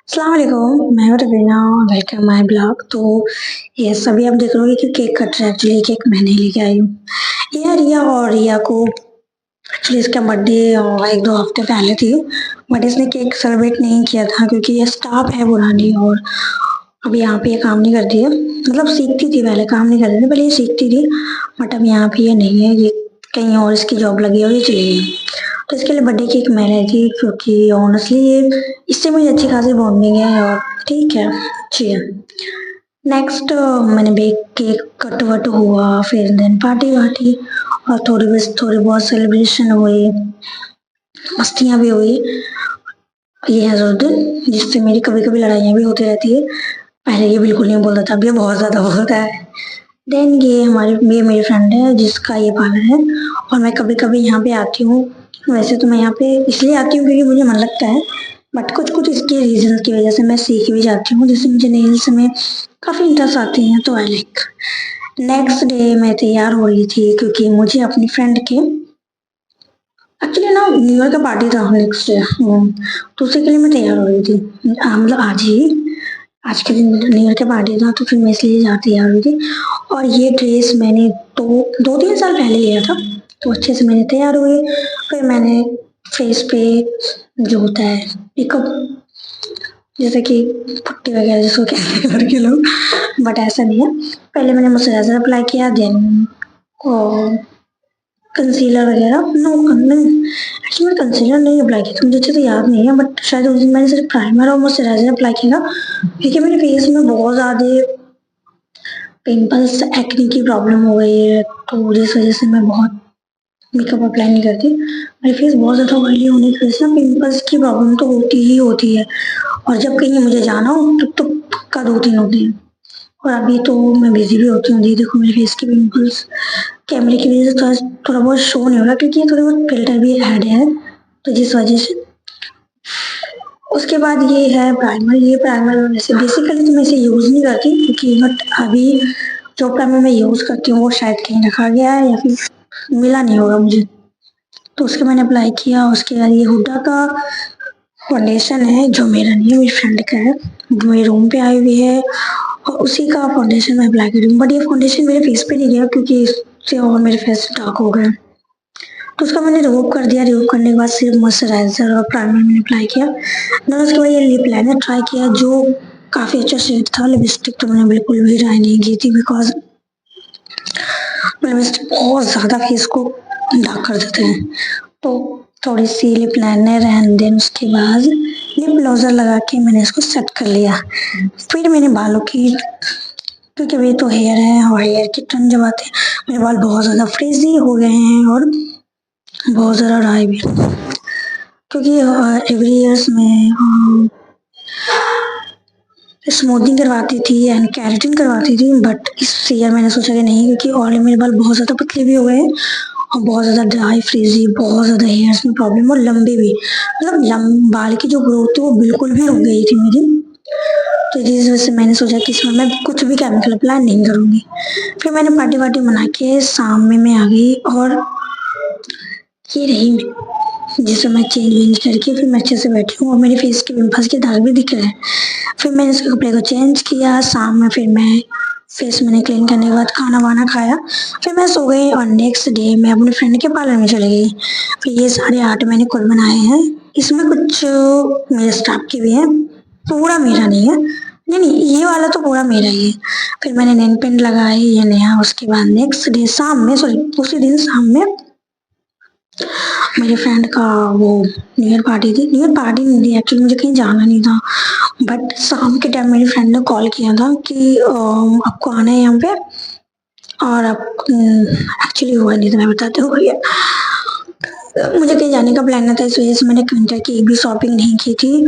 अस्सलाम वालेकुम, मैं हूँ रवीना। Welcome my blog. तो ये सभी आप देख रहे होंगे कि केक कट रहा है। एक्चुअली केक मैंने ही लेके आई हूँ। ये रिया और रिया को एक्चुअली इसका बर्थडे 1-2 हफ्ते पहले थी, बट इसने केक सेलिब्रेट नहीं किया था क्योंकि ये स्टाफ है पुरानी और अब यहाँ पे ये काम नहीं करती है। मतलब सीखती थी पहले, काम नहीं करती थी, पहले ये सीखती थी, बट अब यहाँ पे ये नहीं है। ये कहीं और इसकी जॉब लगी है और ये चली गई। तो इसके लिए बर्थडे केक मैं लाई थी क्योंकि ऑनेस्टली ये इससे मुझे अच्छी खासी बॉन्डिंग है और ठीक है, अच्छी है। नेक्स्ट मैंने बेक केक कट वट हुआ, फिर देन पार्टी वार्टी और थोड़ी बहुत सेलिब्रेशन हुई, मस्तियाँ भी हुई। ये है ज़रूरत जिससे मेरी कभी कभी लड़ाइयाँ भी होती रहती है। पहले ये बिल्कुल नहीं बोलता था, अब ये बहुत ज़्यादा बोलता है। देन ये मेरी फ्रेंड है जिसका ये पार्लर है और मैं कभी कभी यहाँ पे आती हूँ। वैसे तो मैं यहाँ पे इसलिए आती हूँ क्योंकि मुझे मन लगता है, बट कुछ कुछ इसके रीजन की वजह से मैं सीख भी जाती हूँ। जैसे मुझे नेल्स में काफ़ी इंटरेस्ट आती हैं तो आई लाइक। नेक्स्ट डे मैं तैयार हो रही थी क्योंकि मुझे अपनी फ्रेंड के एक्चुअली ना न्यू ईयर का पार्टी था नेक्स्ट डे। तो उसी के लिए मैं तैयार हो रही थी। मतलब आज के दिन न्यू ईयर का पार्टी था तो फिर मैं इसलिए तैयार हुई थी। और ये ड्रेस मैंने तो 2-3 साल पहले लिया था, तो अच्छे से मैंने तैयार हुई। फिर मैंने फेस पे जो होता है मेकअप, जैसे कि पुट्टी वगैरह जिसको कहते हैं लड़के लोग, बट ऐसा नहीं है। पहले मैंने मॉइस्चराइजर अप्लाई किया, देन कंसीलर वगैरह नो नहीं, एक्चुअली मैंने कंसीलर नहीं अप्लाई किया था, मुझे अच्छे से याद नहीं है, बट शायद उस दिन मैंने सिर्फ प्राइमर और मॉइस्चराइजर अप्लाई किया था क्योंकि मेरे फेस में बहुत ज़्यादा पिंपल्स एक्ने की प्रॉब्लम हो गई है, तो जिस वजह से मैं बहुत मेकअप अप्लाई नहीं करती। मेरे फेस बहुत ज़्यादा ऑयली होने की वजह से ना पिंपल्स की प्रॉब्लम तो होती ही होती है, और जब कहीं मुझे जाना हो तब तो पक्का 2-3 होती हैं। और अभी तो मैं बिजी भी होती हूँ। ये देखो मेरे फेस के पिंपल्स कैमरे की वजह से थोड़ा थोड़ा बहुत शो नहीं हो रहा क्योंकि ये थोड़े बहुत फिल्टर भी ऐड है, तो जिस वजह से। उसके बाद ये है प्राइमर। ये प्राइमर वैसे बेसिकली तो मैं इसे यूज़ नहीं करती क्योंकि बट अभी जो प्राइमर मैं यूज़ करती हूँ वो शायद कहीं रखा गया है या फिर मिला नहीं होगा मुझे, तो उसके मैंने अप्लाई किया। उसके बाद ये हुडा का फाउंडेशन है जो मेरा नहीं है, मेरी फ्रेंड का है, जो मेरे रूम पे आई हुई है, और उसी का फाउंडेशन मैं अप्लाई कर रही हूँ। बट ये फाउंडेशन मेरे फेस पे नहीं गया क्योंकि इससे और मेरे फेस डार्क हो गया, तो उसका मैंने रिमूव कर दिया। रिमूव करने के बाद सिर्फ मॉइस्चराइजर और प्राइमर मैंने अप्लाई किया। देन उसके बाद ये लिप लाइनर ट्राई किया जो काफ़ी अच्छा शेड था। लिपस्टिक तो मैंने बिल्कुल भी ट्राई नहीं की थी बिकॉज लिपस्टिक बहुत ज़्यादा फेस को डार्क कर देते हैं, तो थोड़ी सी लिप लाइनर एंड देन उसके बाद लिप ग्लॉसर लगा के मैंने इसको सेट कर लिया। फिर मैंने बालों की, क्योंकि अभी तो हेयर है और हेयर की टर्न जब आते हैं, मेरे बाल बहुत ज़्यादा फ्रीजी हो गए हैं और बहुत ज़्यादा ड्राई भी, क्योंकि एवरी ईयर्स में स्मूथनिंग करवाती थी एंड केराटिन करवाती थी, बट इस ईयर मैंने सोचा कि नहीं, क्योंकि ऑलरेडी मेरे बाल बहुत ज़्यादा पतले भी हो गए हैं और बहुत ज़्यादा ड्राई फ्रीजी, बहुत ज़्यादा हेयर्स में प्रॉब्लम और लंबे भी, मतलब बाल की जो ग्रोथ है वो बिल्कुल भी रुक गई थी मेरी। तो जिस वजह से मैंने सोचा कि इसमें मैं कुछ भी केमिकल अप्लाई नहीं करूँगी। फिर मैंने पार्टी वार्टी मना के शाम में मैं आ गई और ये रही मैं, जिसे मैं चेंज वेंज करके फिर मैं अच्छे से बैठी हूँ और मेरे फेस के पिंपल्स के दाग भी दिख रहे हैं। फिर मैंने उसके कपड़े को चेंज किया शाम में, फिर मैं फेस मैंने क्लीन करने के बाद खाना वाना खाया, फिर मैं सो गई और नेक्स्ट डे मैं अपने फ्रेंड के पार्लर में चली गई। फिर ये सारे आर्ट मैंने खुद बनाए हैं, इसमें कुछ मेरे स्टाफ के भी हैं, पूरा मेरा नहीं है। नहीं नहीं, ये वाला तो पूरा मेरा ही है। फिर मैंने नेल पेंट लगाए ये नया। उसके बाद नेक्स्ट डे शाम में, सॉरी उसी दिन शाम में मेरी फ्रेंड का वो न्यू ईयर पार्टी थी। न्यू ईयर पार्टी नहीं थी एक्चुअली, मुझे कहीं जाना नहीं था, बट शाम के टाइम मेरी फ्रेंड ने कॉल किया था कि आपको आना है यहाँ पे, और आप एक्चुअली हुआ नहीं था, मैं बताती हूँ भैया। मुझे कहीं जाने का प्लान नहीं था, इस वजह से मैंने विंटर की एक भी शॉपिंग नहीं की थी।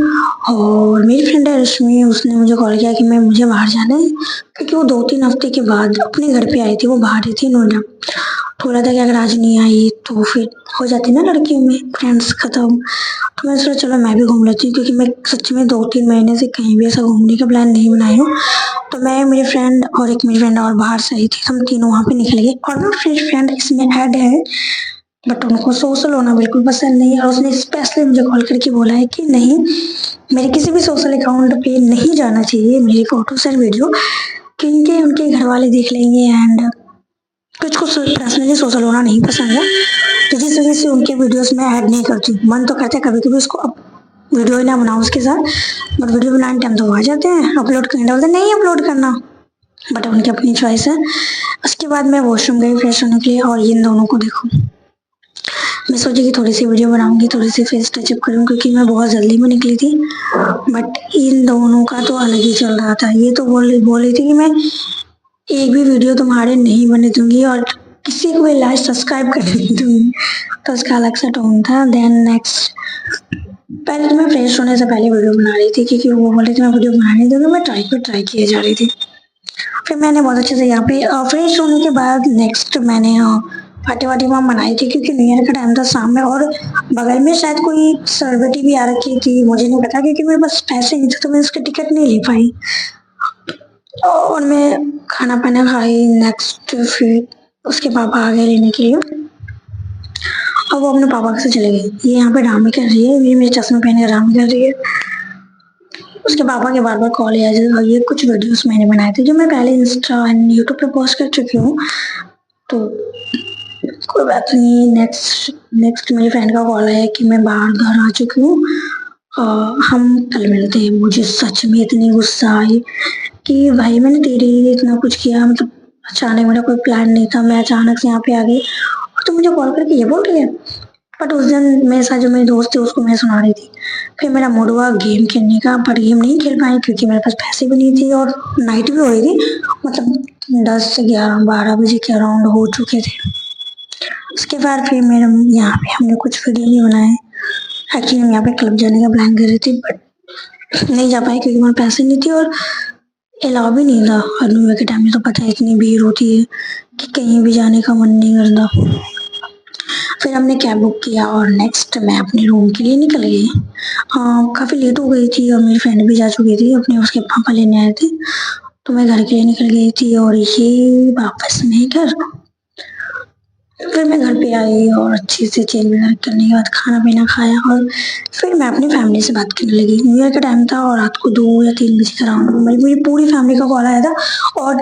और मेरी फ्रेंड है रश्मि, उसने मुझे कॉल किया कि मुझे बाहर जाना है, क्योंकि वो 2-3 हफ्ते के बाद अपने घर पे आई थी, वो बाहर ही थी नोएडा। थोड़ा था कि अगर आज नहीं आई तो फिर हो जाती ना लड़कियों में फ्रेंड्स खत्म, तो मैं सोचा चलो मैं भी घूम लेती हूँ, क्योंकि मैं सच में 2-3 महीने से कहीं भी ऐसा घूमने का प्लान नहीं बनाई हूँ। तो मैं, मेरी फ्रेंड और एक मेरी फ्रेंड और बाहर से आई थी, हम तीनों वहाँ पे निकल गए। और मेरी फ्रेंड इसमें ऐड है बट उनको सोशल होना बिल्कुल पसंद नहीं है और उसने स्पेशली मुझे कॉल करके बोला है कि नहीं, मेरे किसी भी सोशल अकाउंट पे नहीं जाना चाहिए मेरी फ़ोटोज़ और वीडियो, क्योंकि उनके घर वाले देख लेंगे एंड कुछ को पर्सनली सोशल होना नहीं पसंद है, तो जिस वजह से उनके वीडियोस में ऐड नहीं करती हूँ। मन तो करता है कभी-कभी उसको अब वीडियो ही ना बनाऊँ उसके साथ, बट वीडियो बनाने टाइम तो वो आ जाते हैं, अपलोड करने बोलते हैं नहीं अपलोड करना, बट उनकी अपनी चॉइस है। उसके बाद मैं वॉशरूम गई फ्रेश होने के लिए और इन दोनों को देखो, मैं सोची कि थोड़ी सी वीडियो बनाऊंगी, थोड़ी सी फेस टचअप करूँ क्योंकि मैं बहुत जल्दी में निकली थी, बट इन दोनों का तो अलग ही चल रहा था। ये तो बोल रही थी कि मैं एक भी वीडियो तुम्हारे नहीं बनने दूंगी और किसी को भी लाइक सब्सक्राइब करने नहीं दूंगी, तो उसका अलग सा टोन था। देन नेक्स्ट, पहले तो मैं फ्रेश होने से पहले वीडियो बना रही थी क्योंकि वो बोल रही थी मैं वीडियो बना नहीं दूंगी, मैं ट्राई किए जा रही थी। फिर मैंने बहुत अच्छे से यहाँ पे फ्रेश होने के बाद नेक्स्ट मैंने पार्टी वार्टी वहाँ मनाई थी क्योंकि न्यू ईयर का टाइम था शाम में, और बगल में शायद कोई सेलिब्रिटी भी आ रखी थी, मुझे नहीं पता क्योंकि मेरे पास पैसे नहीं थे तो मैं उसकी टिकट नहीं ले पाई, और मैं खाना पाना खाई। नेक्स्ट फिर उसके पापा आ गए लेने के लिए और वो अपने पापा के साथ चले गए। ये यहाँ पे ड्रामे कर रही है, ये मेरे चश्मे पहन के ड्रामे कर रही है। उसके पापा के बार बार कॉल आया, ये कुछ वीडियोस मैंने बनाए थे जो मैं पहले इंस्टा एंड यूट्यूब पे पोस्ट कर चुकी हूँ, तो कोई बात नहीं। नेक्स्ट नेक्स्ट मेरी फ्रेंड का कॉल आया कि मैं बाहर घर आ चुकी हूँ, हम कल मिलते हैं। मुझे सच में इतनी गुस्सा आई कि भाई मैंने तेरे लिए इतना कुछ किया, मतलब अचानक मेरा कोई प्लान नहीं था, मैं अचानक से यहाँ पे आ गई और तू मुझे कॉल करके ये बोल रही है। बट उस दिन मेरे साथ जो मेरी दोस्त थी उसको मैं सुना रही थी। फिर मेरा मूड हुआ गेम खेलने का, पर गेम नहीं खेल पाई क्योंकि मेरे पास पैसे भी नहीं थे और नाइट भी हो रही थी, मतलब 10 से 11 12 बजे के अराउंड हो चुके थे। उसके बाद फिर मेरे यहाँ पे हमने कुछ वीडियो भी बनाए। एक्चुअली हम यहाँ पे क्लब जाने का प्लान कर रही थी बट नहीं जा पाए क्योंकि मेरे पैसे नहीं थे और अलाउ भी नहीं था, और न्यू ईयर के टाइम में तो पता है इतनी भीड़ होती है कि कहीं भी जाने का मन नहीं करता। फिर हमने कैब बुक किया और नेक्स्ट मैं अपने रूम के लिए निकल गई। काफ़ी लेट हो गई थी और मेरी फ्रेंड भी जा चुकी थी, अपने उसके पापा लेने आए थे, तो मैं घर के लिए निकल गई थी और ये वापस मैं घर। फिर मैं घर पे आई और अच्छे से चेंज वगैरह करने के बाद खाना पीना खाया और फिर मैं अपनी फैमिली से बात करने लगी। न्यू ईयर का टाइम था और रात को 2 या 3 बजे के अराउंड मेरी पूरी फैमिली का कॉल आया था, और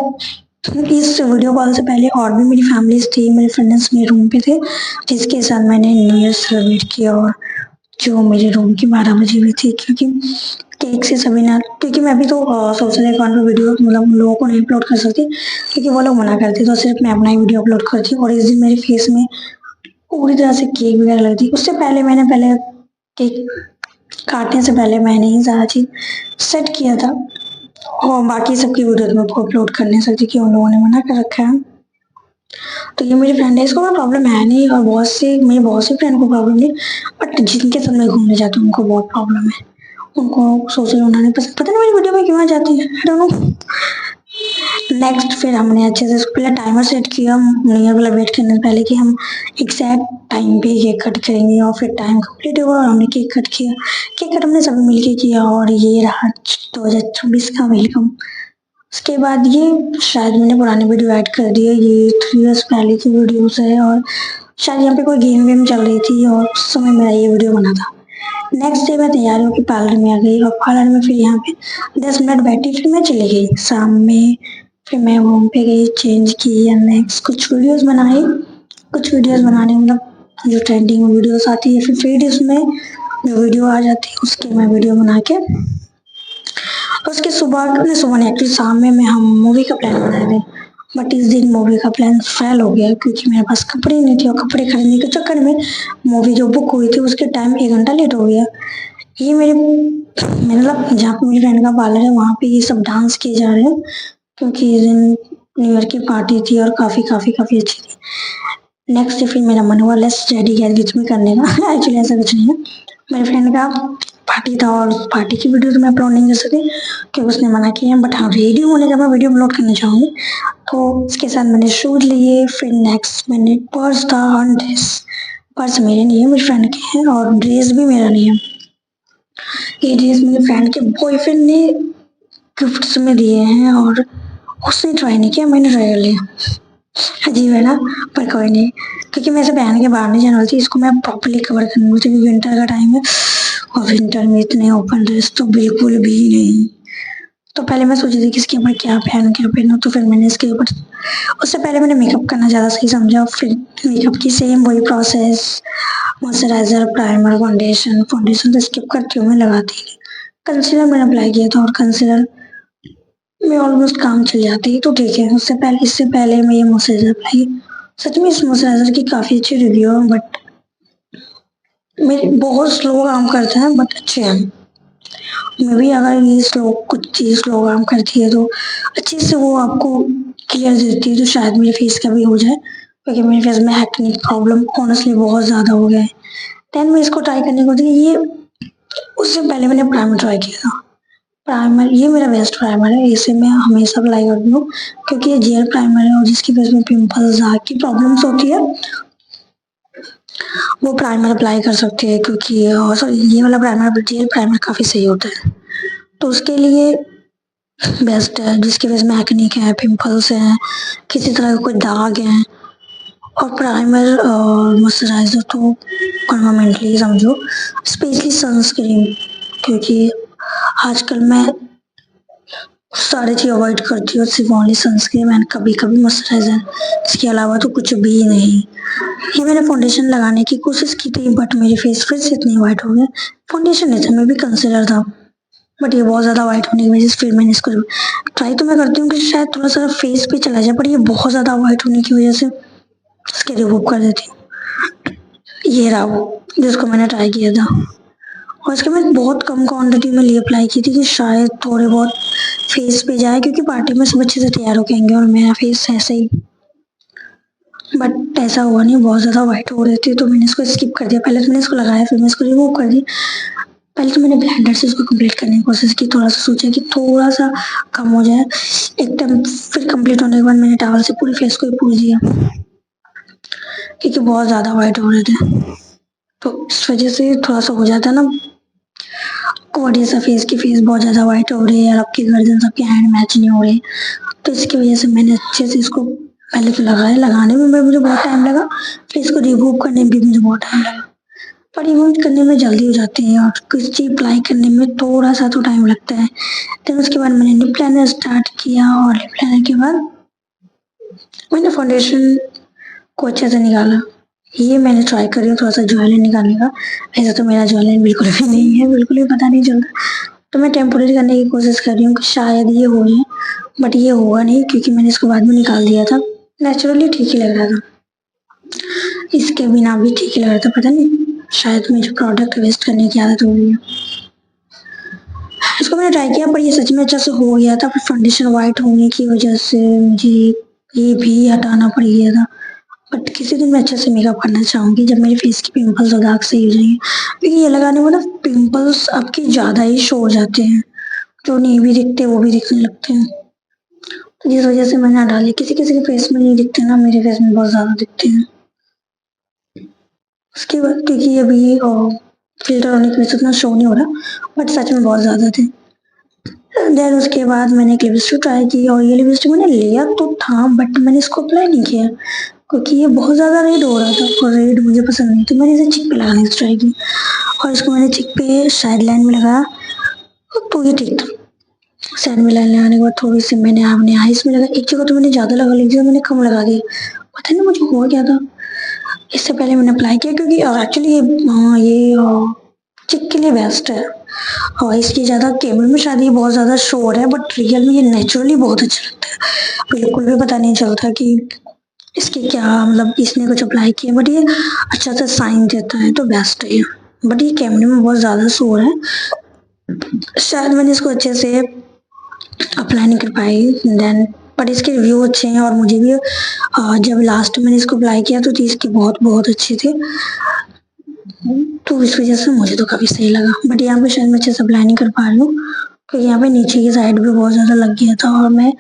इस वीडियो कॉल से पहले और भी मेरी फैमिलीज थी, मेरे फ्रेंड्स मेरे रूम पे थे जिसके साथ मैंने न्यू ईयर सेलिब्रेट किया, और जो मेरे रूम की 12 बजे हुई थी क्योंकि केक से सभी ना, क्योंकि मैं भी तो सोशल अकाउंट में वीडियो मतलब उन लोगों को नहीं अपलोड कर सकती क्योंकि वो लोग मना करते, तो सिर्फ मैं अपना ही वीडियो अपलोड करती हूँ। और इस दिन मेरे फेस में पूरी तरह से केक वगैरह लगी थी। उससे पहले मैंने पहले केक काटने से पहले मैंने ही सारा चीज़ सेट किया था, और बाकी सबकी वीडियो तो मैं अपलोड कर नहीं सकती कि उन लोगों ने मना कर रखा है। तो ये मेरी फ्रेंड है, इसको कोई प्रॉब्लम है नहीं, और मेरी बहुत सी फ्रेंड को प्रॉब्लम नहीं, बट जिनके साथ मैं घूमने जाती हूँ उनको बहुत प्रॉब्लम है, उनको सोशल होना नहीं पसंद, पता नहीं मेरी वीडियो में क्यों आ जाती है, आई डोंट नो। नेक्स्ट फिर हमने अच्छे से पहले टाइमर सेट किया न्यू ईयर वाला वेट करने से पहले कि हम एग्जैक्ट टाइम पे केक कट करेंगे, और फिर टाइम कंप्लीट हुआ और हमने केक कट किया। केक कट हमने सभी मिलके किया और ये रहा 2024 का वेलकम। उसके बाद ये शायद मैंने पुरानी वीडियो ऐड कर दी है, ये 3 इयर्स पहले की वीडियोस है, और शायद यहाँ पे कोई गेम वेम चल रही थी और उस समय मेरा ये वीडियो बना था। नेक्स्ट डे मैं तैयार होकर पार्लर में आ गई और पार्लर में फिर यहाँ पे 10 मिनट बैठी, फिर मैं चली गई शाम में। फिर मैं रूम पे गई, चेंज की, नेक्स्ट कुछ वीडियोस बनाई। कुछ वीडियोस बनाने मतलब जो ट्रेंडिंग वीडियोस आती है, फिर फीड उसमें जो वीडियो आ जाती है उसकी मैं वीडियो बना के उसके सुबह नहीं एक्चुअली शाम में हम मूवी का प्लान बनाए थे, बट इस दिन मूवी का प्लान फेल हो गया क्योंकि मेरे पास कपड़े नहीं थे और कपड़े खरीदने के चक्कर में मूवी जो बुक हुई थी उसके टाइम 1 घंटा लेट हो गया। ये मेरे मतलब जहाँ पे मेरी फ्रेंड का पार्लर है वहाँ पे ये सब डांस किए जा रहे हैं क्योंकि इस दिन न्यू ईयर की पार्टी थी और काफ़ी काफ़ी काफ़ी अच्छी थी। नेक्स्ट डे फिर मेरा मन हुआ लेट्स रेडी गैर बीच में करने का एक्चुअली ऐसा कुछ नहीं है, मेरे फ्रेंड का पार्टी था और पार्टी की वीडियो तो मैं अपलोड नहीं कर सकती क्योंकि उसने मना किया, बट हाँ रेडी होने का मैं वीडियो अपलोड करना चाहूँगी, तो उसके साथ मैंने शूज लिए। फिर नेक्स्ट मैंने पर्स था और ड्रेस, पर्स मेरे नहीं है मेरी फ्रेंड के हैं और ड्रेस भी मेरा नहीं है। ये ड्रेस मेरे फ्रेंड के बॉयफ्रेंड ने गिफ्ट्स में दिए हैं और उसने ट्राई नहीं किया, मैंने ट्राई कर लिया। अजीब है ना, पर कोई नहीं, क्योंकि मैं इसे पहन के बाहर नहीं जाने वाली थी, इसको मैं प्रॉपर्ली कवर करने वाली थी क्योंकि विंटर का टाइम है और विंटर में इतने ओपन ड्रेस तो बिल्कुल भी नहीं। तो पहले मैं सोची थी कि इसके ऊपर क्या पहनूं, तो फिर मैंने इसके ऊपर, उससे पहले मैंने मेकअप करना ज़्यादा सही समझा, फिर मेकअप की सेम वही process, moisturiser, primer, foundation, foundation तो स्किप करती हूँ मैं, लगाती ही नहीं। कंसीलर मैंने अप्लाई किया था और कंसीलर में ऑलमोस्ट काम चल जाती है, तो ठीक है। इससे पहले मैं ये मॉइस्चराइजर अप्लाई, सच में इस मॉइस्चराइजर की काफ़ी अच्छी रिव्यू है, बट मेरे बहुत स्लो काम करते हैं बट अच्छे हैं। मे बी अगर ये कुछ चीज़ स्लो काम करती है तो अच्छे से वो आपको क्लियर देती है, तो शायद मेरे फेस का भी हो जाए, क्योंकि मेरे फेस में एक्ने प्रॉब्लम ऑनेस्टली बहुत ज़्यादा हो गया है। देन मैं इसको ट्राई करने को थी ये, उससे पहले मैंने प्राइमर ट्राई किया था। प्राइमर ये मेरा बेस्ट प्राइमर है, इसे मैं हमेशा अप्लाई करती हूँ क्योंकि ये जेल प्राइमर है और जिसकी फेस में पिंपल्स, दाग की प्रॉब्लम्स होती है वो प्राइमर अप्लाई कर सकते हैं, क्योंकि सॉरी ये वाला प्राइमर, जेल प्राइमर काफ़ी सही होता है, तो उसके लिए बेस्ट है। जिसकी फेस में एक्ने है, पिंपल्स हैं, किसी तरह का कोई दाग है, और प्राइमर और मॉइस्चराइजर तो परमानेंटली समझो, स्पेशली सनस्क्रीन, क्योंकि आजकल मैं सारी चीज़ अवॉइड करती हूँ, सिर्फ ओनली सनस्क्रीन एंड कभी-कभी मॉइस्चराइज़र, इसके अलावा तो कुछ भी नहीं। ये मैंने फाउंडेशन लगाने की कोशिश की थी बट मेरी फेस फिर से इतनी व्हाइट हो गई। फाउंडेशन नहीं था, मे बी कंसीलर था, बट ये बहुत ज़्यादा व्हाइट होने की वजह से फिर मैंने इसको ट्राई तो मैं करती हूँ कि शायद थोड़ा-सा फेस पे चला जाए, पर ये बहुत ज़्यादा व्हाइट होने की वजह से इसके रिमूव कर देती हूँ। ये रहा वो, जिसको मैंने ट्राई किया था। और इसके मैं बहुत कम क्वांटिटी में लिए अप्लाई की थी कि शायद थोड़े बहुत फेस पे जाए, क्योंकि पार्टी में सब अच्छे से तैयार होके आएंगे और मेरा फेस ऐसे ही, बट ऐसा हुआ नहीं, बहुत ज़्यादा वाइट हो रहे थे, तो मैंने इसको स्किप कर दिया। पहले तो मैंने इसको लगाया, फिर मैं इसको रिमूव कर दी। पहले तो मैंने ब्लेंडर से इसको कंप्लीट करने की कोशिश की, थोड़ा सा सोचा कि थोड़ा सा कम हो जाए एकदम, फिर कंप्लीट होने के बाद मैंने टॉवल से पूरे फेस को ही पूछ दिया, क्योंकि बहुत ज़्यादा वाइट हो रहे थे, तो इस वजह से थोड़ा सा हो जाता है ना ऑडियंस सा फेस की, फेस बहुत ज़्यादा वाइट हो रही है और आपकी गर्दन सबके हैंड मैच नहीं हो रहे, तो इसकी वजह से मैंने अच्छे से इसको पहले तो लगाया, लगाने में मुझे बहुत टाइम लगा, फिर इसको रिमूव करने में भी मुझे बहुत टाइम लगा, पर रिमूव करने में जल्दी हो जाती है और कुछ चीज़ अप्लाई करने में थोड़ा सा तो टाइम लगता है। फिर उसके बाद मैंने लिप लाइनर स्टार्ट किया और लिप लाइनर के बाद मैंने फाउंडेशन को अच्छे से निकाला। ये मैंने ट्राई करी हूँ थोड़ा सा ज्वेलरी निकालने का, ऐसा तो मेरा ज्वेलरी बिल्कुल भी नहीं है, बिल्कुल भी पता नहीं चलता, तो मैं टेम्परेरी करने की कोशिश कर रही हूँ कि शायद ये हो जाए, बट ये हुआ नहीं क्योंकि मैंने इसको बाद में निकाल दिया था। नेचुरली ठीक ही लग रहा था, इसके बिना भी ठीक ही लग रहा था, पता नहीं शायद मुझे प्रोडक्ट वेस्ट करने की आदत हो गई है। इसको मैंने ट्राई किया पर ये सच में अच्छा से हो गया था, पर फाउंडेशन वाइट होने की वजह से मुझे ये भी हटाना पड़ गया था। बट किसी दिन मैं अच्छे से मेकअप करना चाहूँगी जब मेरे फेस के पिंपल्स और दाग सही हो जाएंगे, क्योंकि ये लगाने में ना पिंपल्स आपके ज़्यादा ही शो हो जाते हैं, जो नहीं भी दिखते वो भी दिखने लगते हैं, तो जिस वजह से मैंने हटा लिया। किसी किसी के फेस में नहीं दिखते ना, मेरे फेस में बहुत ज़्यादा दिखते हैं। उसके बाद क्योंकि अभी फिल्टर होने की वजह से उतना शो नहीं हो रहा, बट सच में बहुत ज़्यादा थे। देन उसके बाद मैंने एक लिपस्टिक ट्राई की और ये लिपस्टिक मैंने लिया तो था बट मैंने इसको अप्लाई नहीं किया, क्योंकि ये बहुत ज़्यादा रेड हो रहा था और रेड मुझे पसंद नहीं, तो मैंने इसे चिक पे लगाने की ट्राई की और इसको मैंने चिक पे साइड लाइन में लगाया, तो ये ठीक था। साइड में लाइन लगाने के बाद थोड़ी सी मैंने अपने आईज में लगा, एक जगह तो मैंने ज़्यादा लगा ली, एक जगह मैंने कम लगा दिया, पता नहीं मुझे हुआ क्या था। इससे पहले मैंने अप्लाई किया क्योंकि एक्चुअली ये चिक के लिए बेस्ट है, और इसकी ज़्यादा कैमरे में शायद ये बहुत ज़्यादा शोर है, बट रियल में ये नेचुरली बहुत अच्छा लगता है, बिल्कुल भी पता नहीं चलता कि इसके क्या मतलब इसने कुछ अप्लाई किया, बट ये अच्छा सा साइन देता है, तो बेस्ट है ये। बट ये कैमरे में बहुत ज़्यादा शोर है, शायद मैंने इसको अच्छे से अप्लाई नहीं कर पाई। देन बट इसके रिव्यू अच्छे हैं और मुझे भी जब लास्ट मैंने इसको अप्लाई किया तो इसके बहुत बहुत अच्छे थे, तो इस वजह से मुझे तो काफ़ी सही लगा। बट यहाँ पे शायद मैं अच्छे से अप्लाई नहीं कर पा रही हूँ, क्योंकि यहाँ पे नीचे की साइड भी बहुत ज़्यादा लग गया था और मैं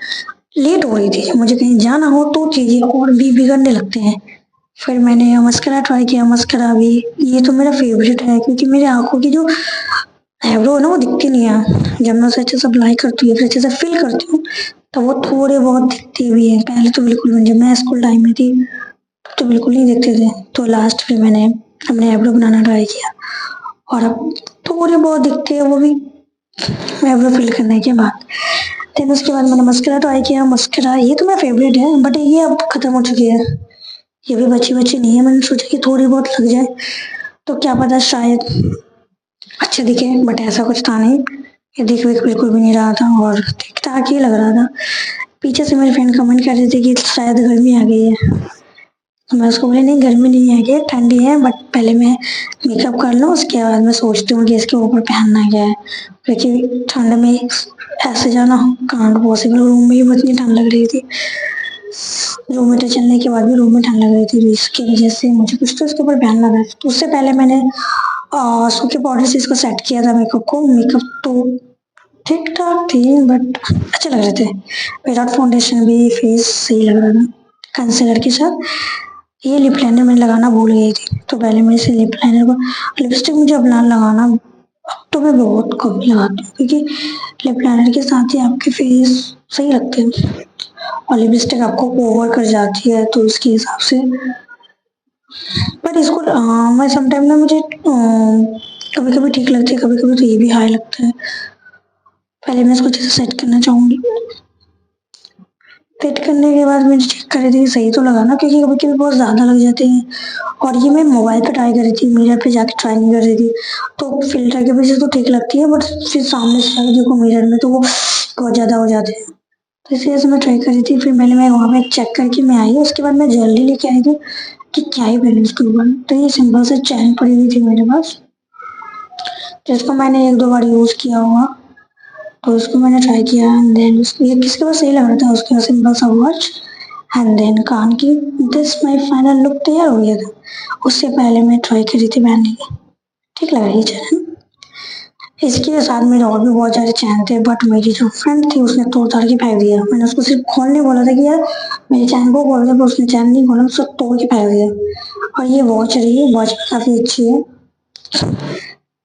लेट हो रही थी, मुझे कहीं जाना हो तो चीज़ें और भी बिगड़ने लगते हैं। फिर मैंने मस्करा ट्राई किया, मस्करा भी ये तो मेरा फेवरेट है, क्योंकि मेरी आँखों की जो आईब्रो है ना वो दिखती नहीं है, जब मैं उसे अच्छे से अप्लाई करती हूँ फिर अच्छे से फिल करती हूँ तो वो थोड़े बहुत दिखते भी हैं। पहले तो बिल्कुल भी नहीं, जब मैं स्कूल टाइम में थी तो बिल्कुल नहीं दिखते थे। तो लास्ट फिर मैंने अपने आईब्रो बनाना ट्राई किया और अब थोड़े बहुत दिखते हैं, वो भी आईब्रो फिल करने के बाद। देन उसके बाद मैंने मस्करा ट्राई किया। मस्करा ये तो मेरा फेवरेट है, बट ये अब खत्म हो चुकी है। ये भी बची बची नहीं है। मैंने सोचा कि थोड़ी बहुत लग जाए तो क्या पता शायद अच्छे दिखे, बट ऐसा कुछ था नहीं। ये दिख विख बिल्कुल भी नहीं रहा था और ठीक ठाक ही लग रहा था। पीछे से मेरे फ्रेंड कमेंट कर रहे थे कि शायद गर्मी आ गई है। तो मैं उसको बोली नहीं, गर्मी नहीं आ गई है, ठंडी है, बट पहले मैं मेकअप कर लूँ उसके बाद मैं सोचती हूँ कि इसके ऊपर पहनना क्या है, क्योंकि ठंड में ऐसे जाना कांट पॉसिबल। रूम में ही इतनी ठंड लग रही थी, रूम मीटर चलने के बाद भी रूम में ठंड लग रही थी, तो इसकी वजह से मुझे कुछ तो इसके ऊपर पहनना था। तो उससे पहले मैंने सूखे पाउडर से इसको सेट किया था मेकअप को। मेकअप तो ठीक ठाक थी बट अच्छे लग रहे थे। विदाउट फाउंडेशन भी फेस सही लग रहा था कंसीलर के साथ। ये लिप लाइनर मैंने लगाना भूल गई थी, तो पहले मैं इसे लिप लाइनर को, लिपस्टिक मुझे अपना लगाना अब तो मैं बहुत कम लगाती हूँ, क्योंकि लिप लाइनर के साथ ही आपके फेस सही लगते हैं और लिपस्टिक आपको ओवर कर जाती है, तो उसके हिसाब से। पर इसको मैं समटाइम ना मुझे कभी कभी ठीक लगती है, कभी कभी तो ये भी हाई लगता है। पहले मैं इसको अच्छे से सेट करना चाहूंगी। सेट करने के बाद मैंने चेक कर रही थी कि सही तो लगा ना, क्योंकि कभी कभी बहुत ज़्यादा लग जाते हैं। और ये मैं मोबाइल पे ट्राई कर रही थी, मिरर पे जाके ट्राई नहीं कर रही थी। तो फिल्टर की वजह से तो ठीक लगती है, बट फिर सामने से जाके देखो मिरर में तो वो बहुत ज़्यादा हो जाते हैं। तो इसी वजह से मैं ट्राई कर रही थी। फिर पहले मैं वहाँ पे चेक करके मैं आई, उसके बाद मैं ज्वेलरी लेके आई थी कि क्या ही पहले उसके ऊपर। तो ये सिंपल से चैन पड़ी हुई थी मेरे पास, जिसको मैंने एक दो बार यूज़ किया हुआ। तो उसको मैंने ट्राई किया एंड देन ये किसके पास सही लग रहा था, उसके पास सिंपल सा वॉच एंड देन कान की। दिस माई फाइनल लुक तैयार हो गया था। उससे पहले मैं ट्राई करी थी पहनने की, ठीक लग रही है चैन। इसके साथ मेरे और भी बहुत सारे चैन थे, बट मेरी जो फ्रेंड थी उसने तोड़ ताड़ के फेंक दिया। मैंने उसको सिर्फ खोलने बोला था कि यार मेरे चैन को खोल दे, पर उसने चैन नहीं खोला, उसको तोड़ के फेंक दिया। और ये वॉच रही है, वॉच काफ़ी अच्छी है,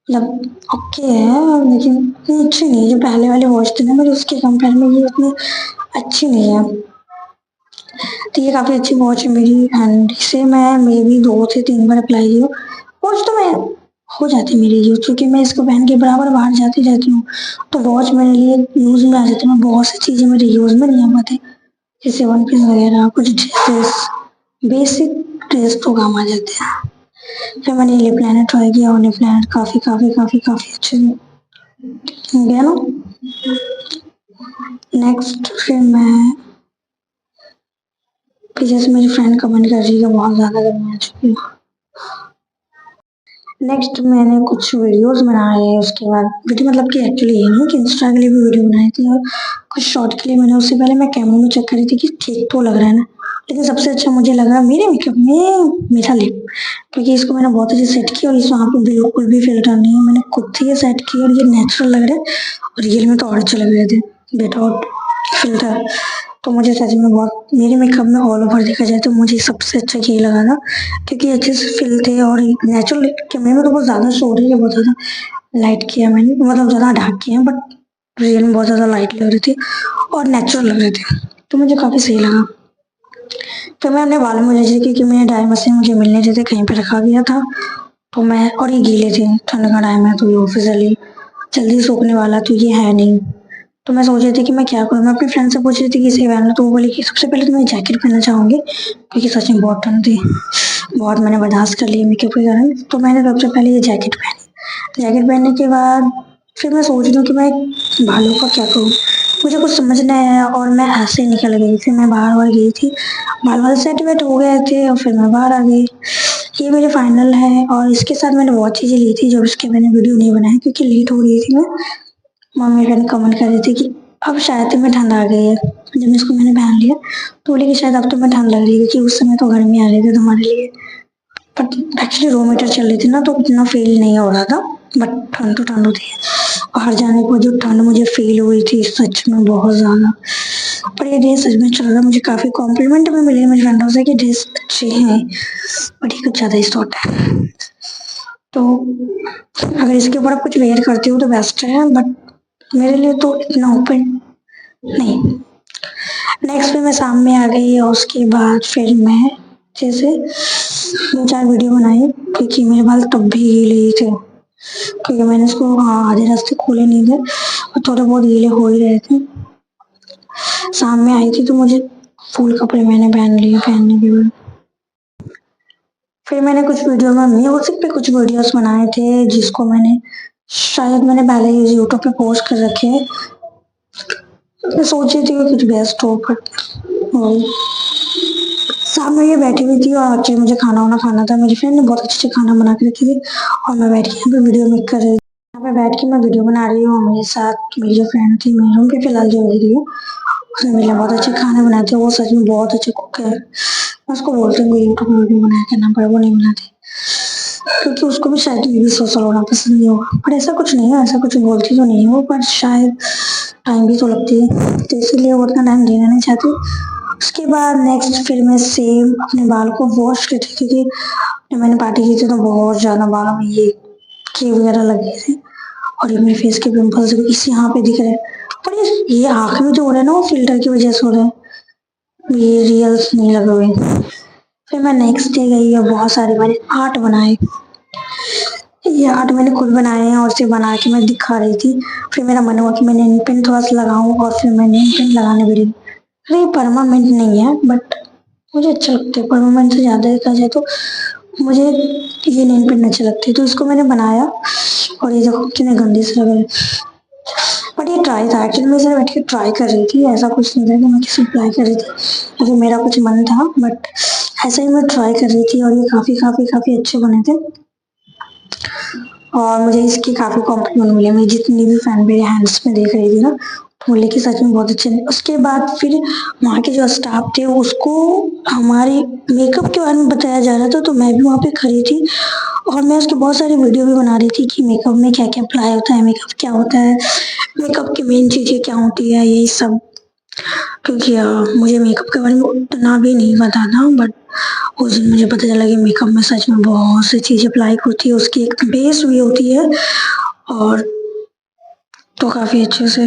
मतलब ओके है, लेकिन इतनी अच्छी नहीं है। जो पहले वाले वॉच थे ना मेरे, उसके कंपेयर में ये उतनी अच्छी नहीं है। तो ये काफ़ी अच्छी वॉच है मेरी एंड इसे मैं मे बी 2 से 3 बार अप्लाई की हूँ। वॉच तो मैं हो जाती है मेरी यूज़, क्योंकि मैं इसको पहन के बराबर बाहर जाती रहती हूँ। तो वॉच मेरे लिए यूज़ में आ जाती है। मैं बहुत सी चीज़ें मेरे यूज़ में नहीं आ पाती, जैसे वन पीस वगैरह, कुछ ड्रेसेस, बेसिक ड्रेस तो काम आ जाते हैं। फिर मैंने लिप लाइनर ट्राई किया और लिप लाइनर काफ़ी काफ़ी काफ़ी काफ़ी अच्छे हो गया ना। नेक्स्ट फिर मैं, फिर जैसे मेरी फ्रेंड कमेंट कर रही है कि बहुत ज़्यादा गर्मी आ चुकी है। नेक्स्ट मैंने कुछ वीडियोस बनाए हैं, उसके बाद वीडियो मतलब कि एक्चुअली ये नहीं कि इंस्टा के लिए भी वीडियो बनाई थी और कुछ शॉर्ट के लिए मैंने। उससे पहले मैं कैमरे में चेक करी थी कि ठीक तो लग रहा है ना, लेकिन सबसे अच्छा मुझे लगा मेरे मेकअप में मेरा लिप, क्योंकि इसको मैंने बहुत अच्छे सेट किया और इस वहाँ पे बिल्कुल भी फिल्टर नहीं है। मैंने खुद से ये सेट किया और ये नेचुरल लग रहा है और रियल में तो और अच्छे लग रहे थे विदाउट फिल्टर। तो मुझे सच में बहुत, मेरे मेकअप में ऑल ओवर देखा जाए तो मुझे सबसे अच्छा यही लगा था, क्योंकि अच्छे से फिल थे और नेचुरल। कैमरे में तो बहुत ज़्यादा शो हो रही है, बहुत ज़्यादा लाइट किया मैंने, मतलब ज़्यादा ढाक किया, बट रियल में बहुत ज़्यादा लाइट लग रही थी और नेचुरल लग रहे थे, तो मुझे काफ़ी सही लगा। फिर मैं अपने बालों में रही, क्योंकि मेरे डाई मशीन मुझे मिल नहीं रहे थे, कहीं पे रखा गया था। तो मैं, और ये गीले थे, ठंड का टाइम है तो ये ऑफिशियली जल्दी सूखने वाला तो ये है नहीं। तो मैं सोच रही थी कि मैं क्या करूँ। मैं अपनी फ्रेंड से पूछ रही थी कि इसे पहन लो, तो वो बोली कि सबसे पहले तो मैं जैकेट पहनना चाहूँगी, क्योंकि सच में बहुत ठंड थी। बहुत मैंने बर्दाश्त कर लिया मेकअप के कारण, तो मैंने सबसे पहले ये जैकेट पहनी। जैकेट पहनने के बाद फिर मैं सोच रही हूँ कि मैं बालों का क्या करूँ, मुझे कुछ समझ नहीं आया और मैं ऐसे ही निकल गई। फिर मैं बाहर वार गई थी, बाल वाल सेट वेट हो गए थे और फिर मैं बाहर आ गई। ये मेरे फाइनल है और इसके साथ मैंने बहुत चीज़ें ली थी, जो उसके मैंने वीडियो नहीं बनाया क्योंकि लेट हो रही थी मैं। मम्मी बहन कमेंट कर रही थी कि अब शायद तुम्हें ठंड आ गई है। जब इसको मैंने पहन लिया तो बोली कि शायद अब तुम्हें ठंड लग रही है, क्योंकि उस समय तो गर्मी आ रही थी तुम्हारे लिए। बट एक्चुअली रूम हीटर चल रही थी ना, तो इतना फील नहीं हो रहा था, बट ठंड तो ठंड होती है। बाहर जाने को जो ठंड मुझे फील हुई थी सच में बहुत ज़्यादा। पर ये ड्रेस सच में चल रहा है, मुझे काफ़ी कॉम्प्लीमेंट भी मिले मेरे फ्रेंडों से कि ड्रेस अच्छे हैं, बट ये कुछ ज़्यादा ही शॉर्ट है। तो अगर इसके ऊपर आप कुछ वेयर करती हो तो बेस्ट है, बट मेरे लिए तो इतना ओपन नहीं। नेक्स्ट पे मैं शाम में आ गई और उसके बाद फिर मैं जैसे 2-4 वीडियो बनाई क्योंकि मेरे बाल तब भी गीले ही थे क्योंकि मैंने इसको आधे रास्ते खोले नहीं थे और थोड़े बहुत गीले हो ही रहे थे। शाम में आई थी तो मुझे फुल कपड़े मैंने पहन लिए पहनने के बाद फिर मैंने कुछ वीडियो में म्यूजिक पे कुछ वीडियोस बनाए थे जिसको मैंने शायद मैंने पहले ही यूट्यूब पे पोस्ट कर रखे हैं। मैं सोच रही थी कि कुछ बेस्ट हो बट सामने ये बैठी हुई थी और एक्चुअली मुझे खाना वाना खाना था। मेरी फ्रेंड ने बहुत अच्छे से खाना बना के रखी थी और मैं बैठ के यहाँ पे वीडियो मेक कर रही थी। यहाँ पे बैठ के मैं वीडियो बना रही हूँ और मेरे साथ मेरी जो फ्रेंड थी मेरे रूम पे फिलहाल जो रह रही हूँ उसने मेरे लिए बहुत अच्छे खाने बनाए थे। वो सच में बहुत अच्छे कुक है। मैं उसको बोलती हूँ यूट्यूब में वीडियो बनाया करना पर वो नहीं बनाती क्योंकि उसको भी शायद टीवी सोशल होना पसंद नहीं होगा। पर ऐसा कुछ नहीं है, ऐसा कुछ बोलती तो नहीं हो पर शायद टाइम भी तो लगती है तो इसीलिए वो उतना टाइम देना नहीं चाहती। उसके बाद नेक्स्ट फिर मैं सेम अपने बाल को वॉश करती क्योंकि जब मैंने पार्टी की थी तो बहुत ज़्यादा बालों में ये की वगैरह लगे थे और ये मेरे फेस के पिंपल्स इस यहाँ पे दिख रहे हैं। पर ये आँख में जो हो रहा है ना वो फिल्टर की वजह से हो रहा है, ये रियल्स नहीं लगे हुए। फिर मैं नेक्स्ट डे गई और बहुत सारे मैंने आर्ट बनाए। ये आर्ट मैंने खुद बनाए हैं और उसे बना के मैं दिखा रही थी। फिर मेरा मन हुआ कि मैं नेल पेंट थोड़ा सा लगाऊं और फिर मैं नेल पेंट लगाने लगी। अरे परमानेंट नहीं है बट मुझे अच्छा लगता है। परमानेंट से ज़्यादा देखा जाए तो मुझे ये नेल पेंट अच्छे लगते हैं तो इसको मैंने बनाया और ये देखो कितने गंदे से लग रहे हैं। बट ये ट्राई था एक्चुअली, मैं इसे बैठ के ट्राई कर रही थी। ऐसा कुछ नहीं था कि मैं किसी ट्राई कर रही थी क्योंकि मेरा कुछ मन था बट ऐसे ही मैं ट्राई कर रही थी और ये काफ़ी काफ़ी काफ़ी अच्छे बने थे और मुझे इसकी काफ़ी कॉम्प्लीमेंट मिले। मैं जितनी भी फैन मेरे हैंड्स में देख रही थी ना तो बोले कि सच में बहुत अच्छे हैं। उसके बाद फिर वहाँ के जो स्टाफ थे उसको हमारे मेकअप के बारे में बताया जा रहा था तो मैं भी वहाँ पे खड़ी थी और मैं उसके बहुत सारी वीडियो भी बना रही थी कि मेकअप में क्या क्या अप्लाई होता है, मेकअप क्या होता है, मेकअप की मेन चीज़ें क्या होती है, यही सब। क्योंकि मुझे मेकअप के बारे में उतना भी नहीं पता था बट उस दिन मुझे पता चला कि मेकअप में सच में बहुत सी चीज़ें अप्लाई होती है। उसकी एक बेस भी होती है और तो काफ़ी अच्छे से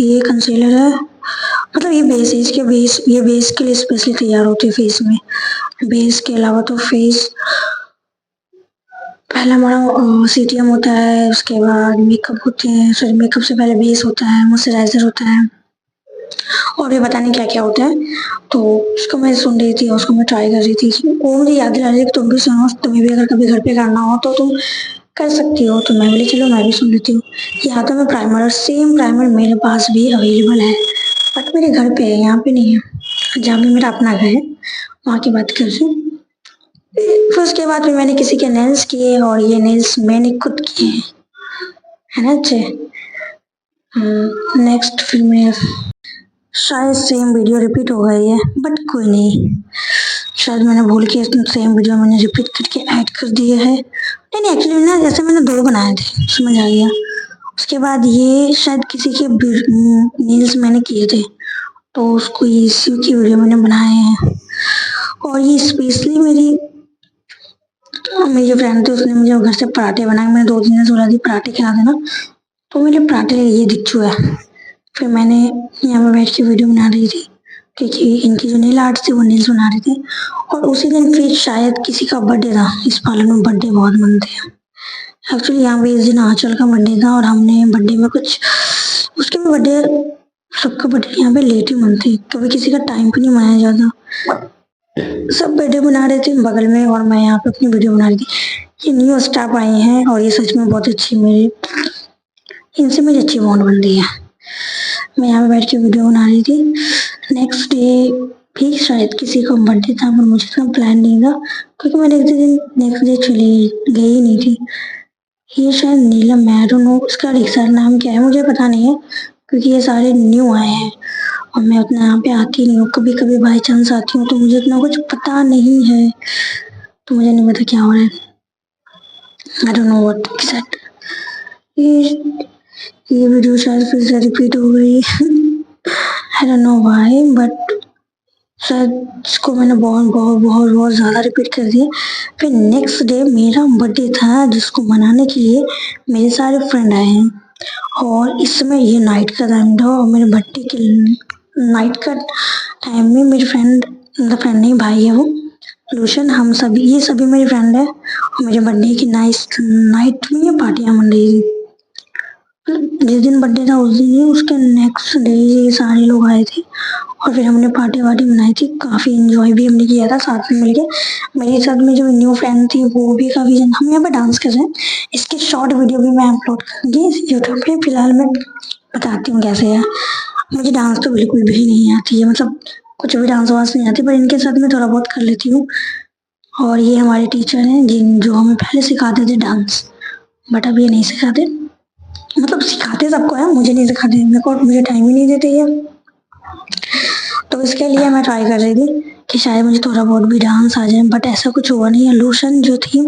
ये कंसीलर है, मतलब ये बेस है, इसके बेस ये बेस के लिए स्पेशली तैयार होती है फेस में। बेस के अलावा तो फेस पहला हमारा सीटीएम होता है, उसके बाद मेकअप होते हैं, सॉरी मेकअप से पहले बेस होता है, मॉइस्चराइजर होता है और भी पता नहीं क्या क्या होता है। तो उसको मैं सुन रही थी और उसको मैं ट्राई कर रही थी। वो मुझे याद दिला रही थी कि तुम भी सुनो, तुम्हें भी अगर कभी घर पे करना हो तो तुम कर सकती हो। तो मैं बोली चलो मैं भी सुन लेती हूँ। यहाँ तो मैं प्राइमर और सेम प्राइमर मेरे पास भी अवेलेबल है बट मेरे घर पे है, यहाँ पे नहीं है। जहाँ पे मेरा अपना घर है वहाँ की बात कर रही हूँ। फिर उसके बाद फिर मैंने किसी के नेल्स किए और ये नेल्स मैंने खुद किए हैं, है ना अच्छे। नेक्स्ट फिर मैं शायद सेम वीडियो रिपीट हो गई है बट कोई नहीं, शायद मैंने भूल के सेम वीडियो मैंने रिपीट करके ऐड कर दिया है। नहीं नहीं एक्चुअली ना जैसे मैंने 2 बनाए थे समझ आ गया। उसके बाद ये शायद किसी के नील्स मैंने किए थे तो उसको ये इसी की वीडियो मैंने बनाए हैं और ये स्पेशली मेरी जो फ्रेंड थी उसने मुझे घर से पराठे बनाए। मैंने 2 दिन से बोला थी पराठे खिला देना तो मेरे पराठे ये दिख चुका है। फिर मैंने यहाँ पे बैठ के वीडियो बना रही थी क्योंकि इनकी जो नेल आर्ट थी वो नेल्स बना रहे थे और उसी दिन फिर शायद किसी का बर्थडे था। इस पार्लर में बर्थडे बहुत मनते हैं एक्चुअली। यहाँ पे इस दिन आंचल का बर्थडे था और हमने बर्थडे में कुछ उसके भी बर्थडे सबका बर्थडे यहाँ पे लेट ही मनते हैं, कभी किसी का टाइम पे नहीं मनाया जाता। सब बर्थडे बना रहे थे बगल में और मैं यहाँ पे अपनी वीडियो बना रही थी। ये न्यू स्टाफ आई हैं और ये सच में बहुत अच्छी मेरी इनसे मेरी अच्छी बॉन्ड बन रही है। मैं यहाँ पे बैठ के वीडियो बना रही थी। नेक्स्ट डे भी शायद किसी का बर्थडे था पर मुझे इतना प्लान नहीं था क्योंकि मैं नेक्स्ट डे चली गई नहीं थी। ये शायद नीलम है, आई डोंट नो उसका एग्जैक्ट नाम क्या है मुझे पता नहीं है क्योंकि ये सारे न्यू आए हैं और मैं उतना यहाँ पे आती नहीं हूँ। कभी कभी बाई चांस आती हूँ तो मुझे इतना कुछ पता नहीं है तो मुझे नहीं पता क्या हो रहा है। I don't know what exact. ये वीडियो शायद फिर से रिपीट हो गई I don't know why but शायद इसको मैंने बहुत बहुत बहुत बहुत ज़्यादा रिपीट कर दिया। फिर नेक्स्ट डे मेरा बर्थडे था जिसको मनाने के लिए मेरे सारे फ्रेंड आए हैं और इस समय ये नाइट का टाइम था और मेरे बर्थडे के नाइट का टाइम में मेरी फ्रेंड, मतलब फ्रेंड नहीं भाई है वो लूशन, हम सभी, ये सभी मेरी फ्रेंड है और मेरे बर्थडे की नाइट में ये पार्टियां मन रही थी। जिस दिन बर्थडे था उस दिन ही, उसके नेक्स्ट डे ये सारे लोग आए थे और फिर हमने पार्टी वार्टी मनाई थी, काफ़ी इंजॉय भी हमने किया था साथ में मिलके। मेरे साथ में जो न्यू फ्रेंड थी वो भी काफ़ी, हम यहाँ पे डांस कर रहे हैं, इसकी शॉर्ट वीडियो भी मैं अपलोड करूँगी यूट्यूब पे। फिलहाल मैं बताती हूँ कैसे है। मुझे डांस तो बिल्कुल भी नहीं आती है, मतलब कुछ भी डांस वांस नहीं आती, पर इनके साथ मैं थोड़ा बहुत कर लेती हूँ। और ये हमारे टीचर हैं जिन जो हमें पहले सिखाते थे डांस, बट अब ये नहीं सिखाते, मतलब सिखाते सबको है, मुझे नहीं सिखाते, मेरे को, मुझे टाइम ही नहीं देते ये। तो इसके लिए मैं ट्राई कर रही थी कि शायद मुझे थोड़ा बहुत भी डांस आ जाए, बट ऐसा कुछ हुआ नहीं। लूशन जो थी